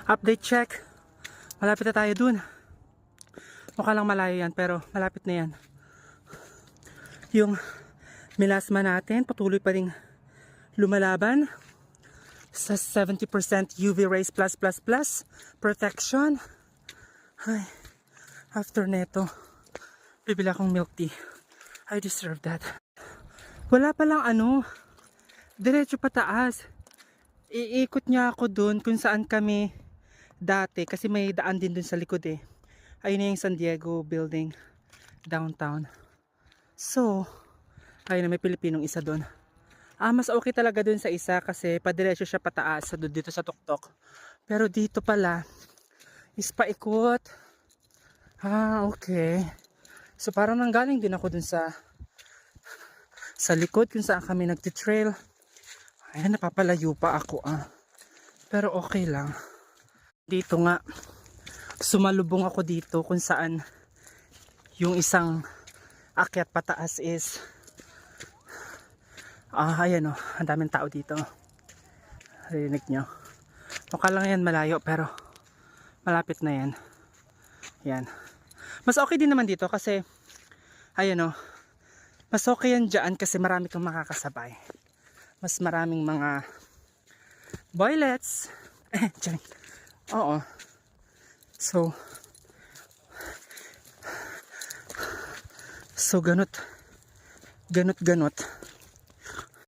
Update check. Malapit na tayo dun. Mukha lang malayo yan pero malapit na yan. Yung melasma natin patuloy pa ring lumalaban sa 70% UV rays plus protection. Ay, after neto bibili akong milk tea. I deserve that. Wala palang diretso pataas. Iikot niya ako dun kung saan kami dati kasi may daan din dun sa likod eh. Ayun na yung San Diego building downtown. So ayun na, may Pilipinong isa dun. Mas okay talaga dun sa isa kasi padiretso siya pataas sa dito sa tuktok. Pero dito pala is paikot. Okay. So parang nanggaling din ako dun sa likod kung saan kami nagtitrail. Ayan, napapalayo pa ako pero okay lang. Dito nga sumalubong ako dito kung saan yung isang akyat pataas is ayan ang daming tao dito. Rinig nyo, mukha lang yan malayo pero malapit na yan. Yan, mas okay din naman dito kasi ayan mas okay yan dyan kasi marami kang makakasabay. Mas maraming mga boylets. Oo. So ganot.